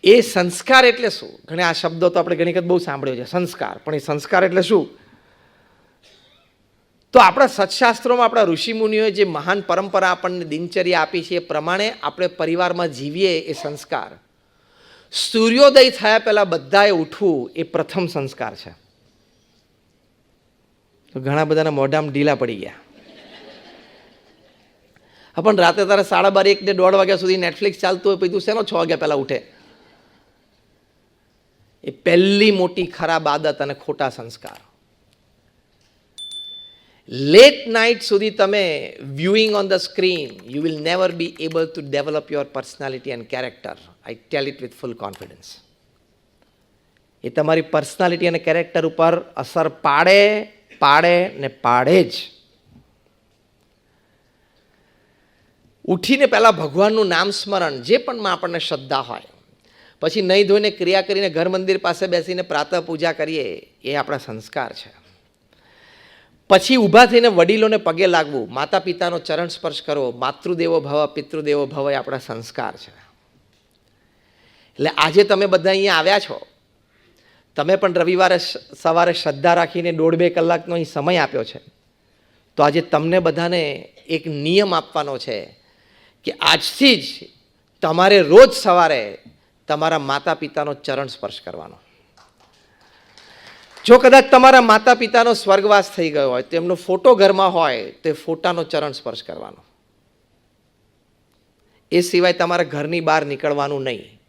એ સંસ્કાર એટલે શું? ઘણા આ શબ્દો તો આપણે ઘણી વખત બહુ સાંભળ્યો છે, સંસ્કાર. પણ એ સંસ્કાર એટલે શું? તો આપણા સત્શાસ્ત્રોમાં આપણા ઋષિમુનિઓએ જે મહાન પરંપરા આપણને દિનચર્યા આપી છે એ પ્રમાણે આપણે પરિવારમાં જીવીએ એ સંસ્કાર. સૂર્યોદય થયા પહેલાં બધાએ ઉઠવું એ પ્રથમ સંસ્કાર છે. તો ઘણા બધાના મોઢામાં ઢીલા પડી ગયા. પણ રાતે તારે 12:30 1 ને 1:30 વાગ્યા સુધી નેટફ્લિક્સ ચાલતું હોય, પછી તું શેનો 6 વાગ્યા પહેલાં ઉઠે? એ પહેલી મોટી ખરાબ આદત અને ખોટા સંસ્કાર. લેટ નાઇટ સુધી તમે viewing on the screen, you will never be able to develop your personality and character. I tell it with full confidence. એ તમારી પર્સનાલિટી અને કેરેક્ટર ઉપર અસર પાડે ને પાડે જ. ઉઠીને પહેલાં ભગવાનનું નામ સ્મરણ, જે પણ આપણને શ્રદ્ધા હોય, પછી નહીં ધોઈને ક્રિયા કરીને ઘર મંદિર પાસે બેસીને પ્રાતઃ પૂજા કરીએ, એ આપણા સંસ્કાર છે. પછી ઊભા થઈને વડીલોને પગે લાગવું, માતા પિતાનો ચરણ સ્પર્શ કરવો, માતૃદેવો ભવ પિતૃદેવો ભવ, એ આપણા સંસ્કાર છે. એટલે આજે તમે બધા અહીંયા આવ્યા છો, તમે પણ રવિવારે સવારે શ્રદ્ધા રાખીને 1.5-2 કલાકનો અહીં સમય આપ્યો છે. તો આજે તમને બધાને એક નિયમ આપવાનો છે કે આજથી જ તમારે રોજ સવારે તમારા માતા પિતાનો ચરણ સ્પર્શ કરવાનો. જો કદાચ તમારા માતા પિતાનો સ્વર્ગવાસ થઈ ગયો હોય, તેમનો ફોટો ઘરમાં હોય, તો ફોટાનો ચરણ સ્પર્શ કરવાનો. એ સિવાય તમારા ઘરની બહાર નીકળવાનું નહીં.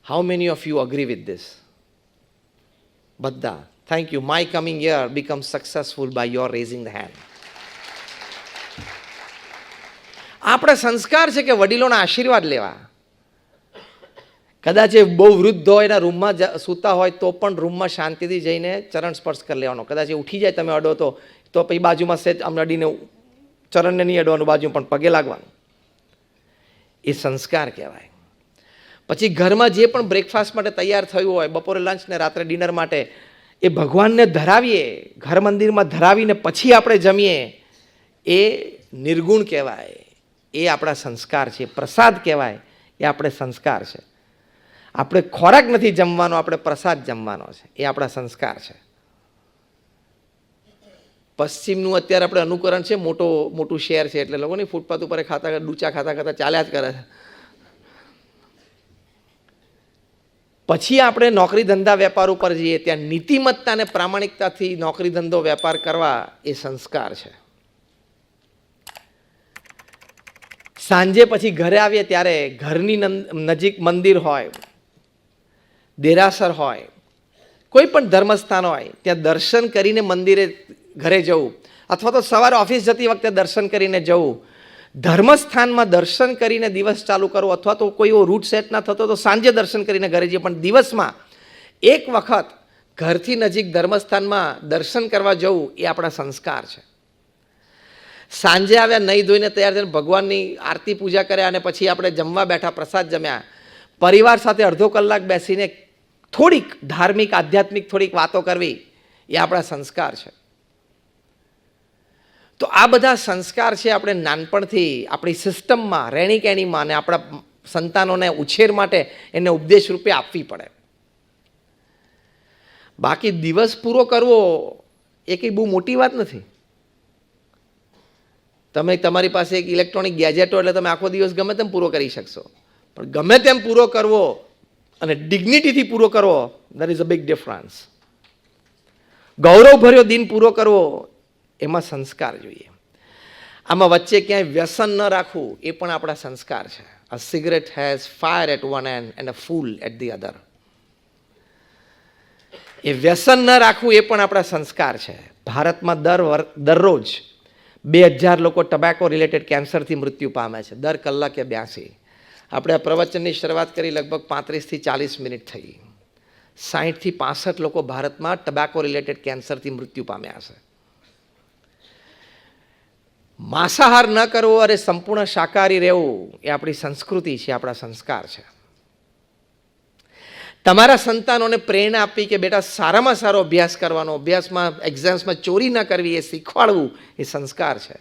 How many of you agree with this? બધા. Thank you. My coming here become successful by your raising the hand. આપણા સંસ્કાર છે કે વડીલોના આશીર્વાદ લેવા. કદાચ એ બહુ વૃદ્ધ હોય, એના રૂમમાં સૂતા હોય, તો પણ રૂમમાં શાંતિથી જઈને ચરણ સ્પર્શ કરી લેવાનો. કદાચ એ ઉઠી જાય, તમે અડો તો પછી બાજુમાં સેજ આમ અડીને ચરણને નહીં અડવાનું, બાજુ પણ પગે લાગવાનું. એ સંસ્કાર કહેવાય. પછી ઘરમાં જે પણ બ્રેકફાસ્ટ માટે તૈયાર થયું હોય, બપોરે લંચ ને રાત્રે ડિનર માટે, એ ભગવાનને ધરાવીએ, ઘર મંદિરમાં ધરાવીને પછી આપણે જમીએ, એ નિર્ગુણ કહેવાય. એ આપણા સંસ્કાર છે. પ્રસાદ કહેવાય, એ આપણે સંસ્કાર છે. આપણે ખોરાક નથી જમવાનો, આપણે પ્રસાદ જમવાનો છે. એ આપણા સંસ્કાર છે. પશ્ચિમનું અત્યારે આપણે અનુકરણ છે, મોટું શહેર છે, એટલે લોકોની ફૂટપાથ ઉપર ખાતા ડૂચા ખાતા ચાલ્યા જ કરે છે. પછી આપણે નોકરી ધંધા વેપાર ઉપર જઈએ, ત્યાં નીતિમત્તા અને પ્રામાણિકતાથી નોકરી ધંધો વેપાર કરવા, એ સંસ્કાર છે. સાંજે પછી ઘરે આવીએ ત્યારે ઘરની નજીક મંદિર હોય, દેરાસર હોય, કોઈ પણ ધર્મસ્થાન હોય, ત્યાં દર્શન કરીને મંદિરે ઘરે જવું, અથવા તો સવારે ઓફિસ જતી વખતે દર્શન કરીને જવું. ધર્મસ્થાનમાં દર્શન કરીને દિવસ ચાલુ કરવો, અથવા તો કોઈ એવો રૂટ સેટ ના થતો તો સાંજે દર્શન કરીને ઘરે જઈએ, પણ દિવસમાં એક વખત ઘરથી નજીક ધર્મસ્થાનમાં દર્શન કરવા જવું, એ આપણા સંસ્કાર છે. સાંજે આવ્યા, નહીં ધોઈને તૈયાર થઈને ભગવાનની આરતી પૂજા કર્યા, અને પછી આપણે જમવા બેઠા, પ્રસાદ જમ્યા, પરિવાર સાથે અડધો કલાક બેસીને થોડીક ધાર્મિક આધ્યાત્મિક થોડીક વાતો કરવી, એ આપણા સંસ્કાર છે. તો આ બધા સંસ્કાર છે, આપણે નાનપણથી આપણી સિસ્ટમમાં, રહેણીકહેણીમાં અને આપણા સંતાનોને ઉછેર માટે એને ઉપદેશ રૂપે આપવી પડે. બાકી દિવસ પૂરો કરવો એ કંઈ બહુ મોટી વાત નથી. તમે તમારી પાસે એક ઇલેક્ટ્રોનિક ગેજેટ હોય એટલે તમે આખો દિવસ ગમે તેમ પૂરો કરી શકશો, પણ ગમે તેમ પૂરો કરવો અને ડિગ્નિટીથી પૂરો કરવો, there is a big difference. ગૌરવભર્યો દિન પૂરો કરવો, એમાં સંસ્કાર જોઈએ. આમાં વચ્ચે ક્યાંય વ્યસન ન રાખવું, એ પણ આપણા સંસ્કાર છે. A cigarette has fire at one end and a fool at the other. એ વ્યસન ન રાખવું, એ પણ આપણા સંસ્કાર છે. ભારતમાં દરરોજ 2000 લોકો ટબેકો રિલેટેડ કેન્સરથી મૃત્યુ પામે છે, દર કલાકે 82. આપણે આ પ્રવચનની શરૂઆત કરી લગભગ 35 થી 40 મિનિટ થઈ. 60 થી 65 લોકો ભારતમાં ટબેકો રિલેટેડ કેન્સરથી મૃત્યુ પામ્યા છે. માંસાહાર ન કરવો અને સંપૂર્ણ શાકાહારી રહેવું, એ આપણી સંસ્કૃતિ છે, આપણા સંસ્કાર છે. તમારા સંતાનોને પ્રેરણા આપવી કે બેટા સારામાં સારો અભ્યાસ કરવાનો, અભ્યાસમાં એક્ઝામ્સમાં ચોરી ન કરવી, એ શીખવાડવું, એ સંસ્કાર છે.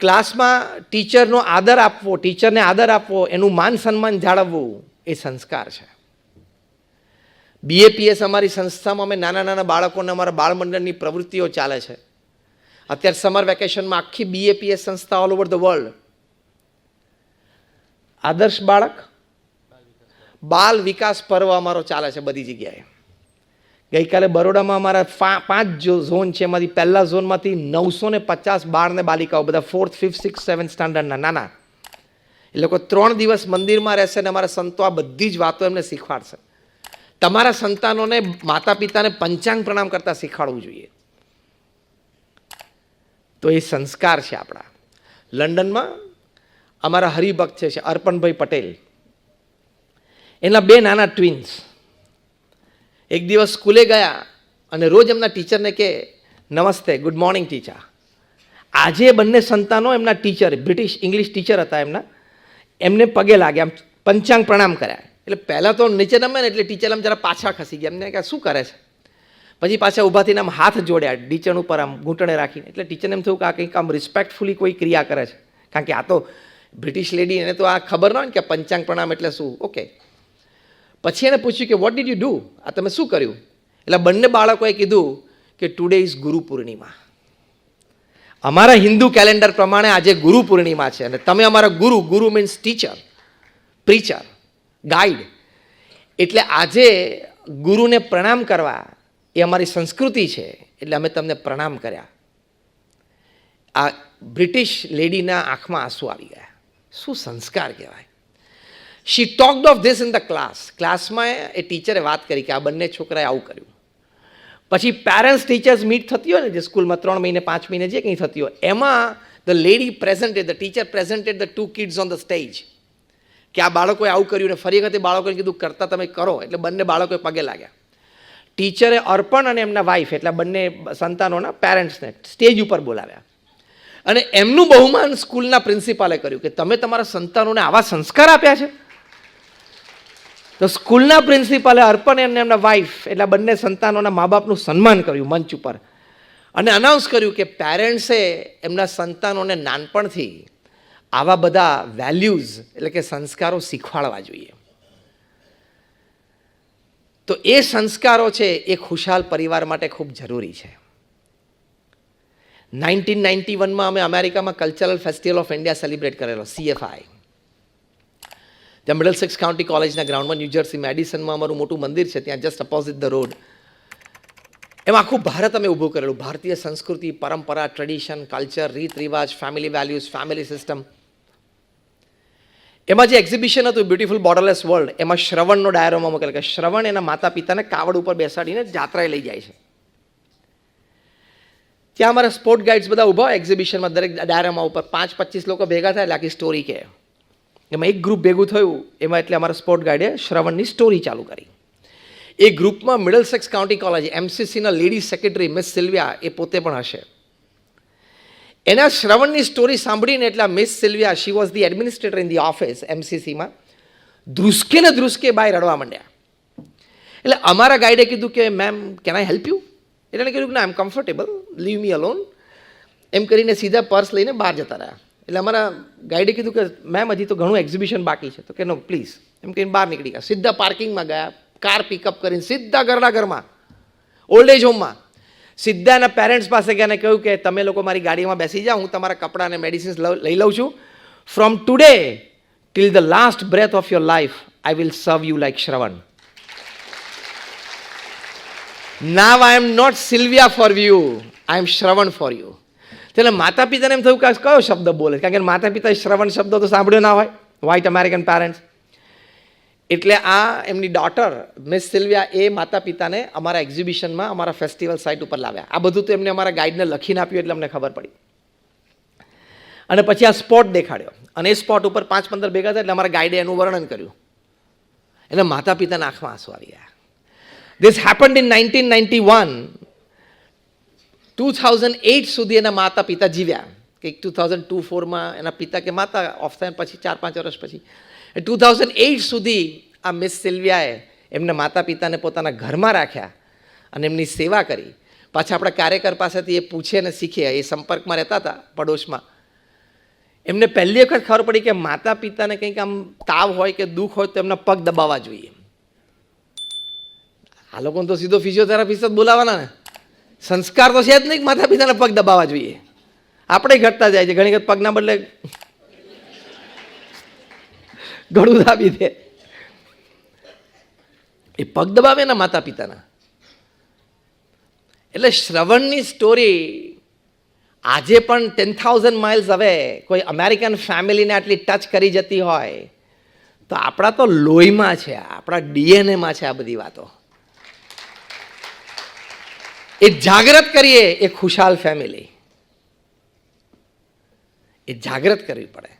ક્લાસમાં ટીચરનો આદર આપવો, ટીચરને આદર આપવો, એનું માન સન્માન જાળવવું એ સંસ્કાર છે. BAPS અમારી સંસ્થામાં અમે નાના નાના બાળકોને અમારા બાળમંડળની પ્રવૃત્તિઓ ચાલે છે. અત્યારે સમર વેકેશનમાં આખી BAPS સંસ્થા ઓલ ઓવર ધ વર્લ્ડ આદર્શ બાળક બાલ વિકાસ પર્વ અમારો ચાલે છે બધી જગ્યાએ. ગઈકાલે બરોડામાં અમારા 5 ઝોન છે, એમાંથી પહેલા ઝોનમાંથી 950 બાળ ને બાલિકાઓ, બધા 4th, 5th, 6th, 7th સ્ટાન્ડર્ડના નાના, એ લોકો 3 દિવસ મંદિરમાં રહેશે અને અમારા સંતો આ બધી જ વાતો એમને શીખવાડશે. તમારા સંતાનોને માતા પિતાને પંચાંગ પ્રણામ કરતા શીખવાડવું જોઈએ. તો એ સંસ્કાર છે આપણા. લંડનમાં અમારા હરિભક્ત છે અર્પણભાઈ પટેલ, એના 2 નાના ટ્વિન્સ એક દિવસ સ્કૂલે ગયા અને રોજ એમના ટીચરને કહે નમસ્તે, ગુડ મોર્નિંગ ટીચર. આજે બંને સંતાનો એમના ટીચર, બ્રિટિશ ઇંગ્લિશ ટીચર હતા એમને પગે લાગ્યા, આમ પંચાંગ પ્રણામ કર્યા. એટલે પહેલાં તો નીચે નમે ને એટલે ટીચર આમ જરા પાછા ખસી ગયા, એમને કે શું કરે છે. પછી પાછા ઊભા થઈને આમ હાથ જોડ્યા ટીચર ઉપર, આમ ઘૂંટણે રાખીને. એટલે ટીચરને એમ થયું કે આ કંઈક આમ રિસ્પેક્ટફુલી કોઈ ક્રિયા કરે છે, કારણ કે આ તો બ્રિટિશ લેડી, એને તો આ ખબર ન હોય ને કે પંચાંગ પ્રણામ એટલે શું. ઓકે, પછી એને પૂછ્યું કે વોટ ડીડ યુ ડુ, આ તમે શું કર્યું. એટલે બંને બાળકોએ કીધું કે ટુડે ઇઝ ગુરુ પૂર્ણિમા. અમારા હિન્દુ કેલેન્ડર પ્રમાણે આજે ગુરુ પૂર્ણિમા છે અને તમે અમારા ગુરુ મીન્સ ટીચર, પ્રીચર, ગાઈડ. એટલે આજે ગુરુને પ્રણામ કરવા એ અમારી સંસ્કૃતિ છે, એટલે અમે તમને પ્રણામ કર્યા. આ બ્રિટિશ લેડીના આંખમાં આંસુ આવી ગયા. શું સંસ્કાર કહેવાય. She talked of this in the class. ક્લાસમાં એ ટીચરે વાત કરી કે આ બંને છોકરાએ આવું કર્યું. પછી પેરેન્ટ્સ ટીચર્સ મીટ થતી હોય ને, જે સ્કૂલમાં 3 મહિને 5 મહિને જે કંઈ થતી હોય, એમાં the lady presented, the teacher presented the 2 kids on the stage, કે આ બાળકોએ આવું કર્યું. ને ફરી વખતે બાળકોએ કીધું કરતા તમે કરો. એટલે બંને બાળકોએ પગે લાગ્યા. ટીચરે અર્પણ અને એમના વાઈફ, એટલે બંને સંતાનોના પેરેન્ટ્સને સ્ટેજ ઉપર બોલાવ્યા અને એમનું બહુમાન સ્કૂલના પ્રિન્સિપાલે કર્યું કે તમે તમારા સંતાનોને આવા સંસ્કાર આપ્યા છે. તો સ્કૂલના પ્રિન્સિપાલે અર્પણ અને એમના વાઈફ, એટલે બંને સંતાનોના મા બાપનું સન્માન કર્યું મંચ ઉપર અને અનાઉન્સ કર્યું કે પેરેન્ટ્સે એમના સંતાનોને નાનપણથી આવા બધા વેલ્યુઝ, એટલે કે સંસ્કારો શીખવાડવા જોઈએ. તો એ સંસ્કારો છે એ ખુશાલ પરિવાર માટે ખૂબ જરૂરી છે. 1991માં અમે અમેરિકામાં cultural festival of India celebrate કરેલો, CFI. ત્યાં મિડલસેક્સ કાઉન્ટી કોલેજના ગ્રાઉન્ડમાં ન્યૂજર્સી મેડિસનમાં અમારું મોટું મંદિર છે, ત્યાં જસ્ટ અપોઝિટ ધ રોડ. એમાં આખું ભારત અમે ઊભું કરેલું. ભારતીય સંસ્કૃતિ, પરંપરા, ટ્રેડિશન, કલ્ચર, રીત રિવાજ, ફેમિલી વેલ્યુઝ, ફેમિલી સિસ્ટમ. એમાં જે એક્ઝિબિશન હતું બ્યુટીફુલ બોર્ડરલેસ વર્લ્ડ, એમાં શ્રવણનો ડાયરોમાં મૂકેલો કે શ્રવણ એના માતા પિતાને કાવડ ઉપર બેસાડીને જાત્રાએ લઈ જાય છે. ત્યાં અમારા સ્પોર્ટ ગાઈડ્સ બધા ઊભા હોય એક્ઝિબિશનમાં, દરેક ડાયરામાં ઉપર 5-25 લોકો ભેગા થાય એટલે આખી સ્ટોરી કહે. એમાં એક ગ્રુપ ભેગું થયું, એમાં એટલે અમારા સ્પોર્ટ ગાઈડે શ્રવણની સ્ટોરી ચાલુ કરી. એ ગ્રુપમાં મિડલસેક્સ કાઉન્ટી કોલેજ MCCના લેડી સેક્રેટરી મિસ સિલ્વિયા એ પોતે પણ હશે. એના શ્રવણની સ્ટોરી સાંભળીને એટલે Miss Sylvia, she was the administrator in the office MCCમાં, ધ્રુસકે બાય રડવા માંડ્યા. એટલે અમારા ગાઈડે કીધું કે ma'am can I help you. એટલે એને કીધું કે ના, I am comfortable, leave me alone. એમ કરીને સીધા પર્સ લઈને બહાર જતા રહ્યા. એટલે અમારા ગાઈડે કીધું કે મેમ હજી તો ઘણું એક્ઝિબિશન બાકી છે. તો કે નો પ્લીઝ, એમ કહીને બહાર નીકળી ગયા. સીધા પાર્કિંગમાં ગયા, કાર પિકઅપ કરીને સીધા ઘરમાં, ઓલ્ડ એજ હોમમાં. સીધા એના પેરેન્ટ્સ પાસે ગયા અને કહ્યું કે તમે લોકો મારી ગાડીમાં બેસી જાઓ, હું તમારા કપડાં અને મેડિસિન્સ લઈ લઉં છું. From today till the last breath of your life I will serve you like Shravan. Now I am not Sylvia for you, I am Shravan for you. એટલે માતા પિતાને એમ થયું કે કયો શબ્દ બોલે, કારણ કે માતા પિતાએ શ્રવણ શબ્દ તો સાંભળ્યો ના હોય, વ્હાઇટ અમેરિકન પેરેન્ટ્સ. એટલે આ એમની ડોટર મિસ સિલ્વિયા એ માતા પિતાને અમારા એક્ઝિબિશનમાં, અમારા ફેસ્ટિવલ સાઇટ ઉપર લાવ્યા. આ બધું તો એમને અમારા ગાઈડને લખીને આપ્યું એટલે અમને ખબર પડી. અને પછી આ સ્પોટ દેખાડ્યો અને એ સ્પોટ ઉપર 5-15 ભેગા થયા એટલે અમારા ગાઈડે એનું વર્ણન કર્યું. એટલે માતા પિતાના આંખમાં આંસુ આવી ગયા. This happened in 1991. 2008 સુધી એના માતા પિતા જીવ્યા. કંઈક 2002-04માં એના પિતા કે માતા ઓફ થયા, પછી 4-5 વર્ષ પછી 2008 સુધી આ મિસ સિલ્વિયાએ એમના માતા પિતાને પોતાના ઘરમાં રાખ્યા અને એમની સેવા કરી. પાછા આપણા કાર્યકર પાસેથી એ પૂછે અને શીખે, એ સંપર્કમાં રહેતા હતા પડોશમાં. એમને પહેલી વખત ખબર પડી કે માતા પિતાને કંઈક આમ તાવ હોય કે દુઃખ હોય તો એમના પગ દબાવવા જોઈએ. આ લોકોને તો સીધો ફિઝિયોથેરાપિસ્ટ જ બોલાવાના ને, સંસ્કાર તો છે જ નહીં કે માતા પિતાના પગ દબાવવા જોઈએ. આપણે ઘટતા જાય છે, ઘણી વખત પગના બદલે ગળું દાબી દે. એ પગ દબાવે ને માતા પિતાના. એટલે શ્રવણની સ્ટોરી આજે પણ 10,000 માઇલ્સ હવે કોઈ અમેરિકન ફેમિલીને આટલી ટચ કરી જતી હોય તો આપણા તો લોહીમાં છે, આપણા ડીએનએમાં છે આ બધી વાતો. એ જાગૃત કરીએ એ ખુશાલ ફેમિલી, એ જાગૃત કરવી પડે.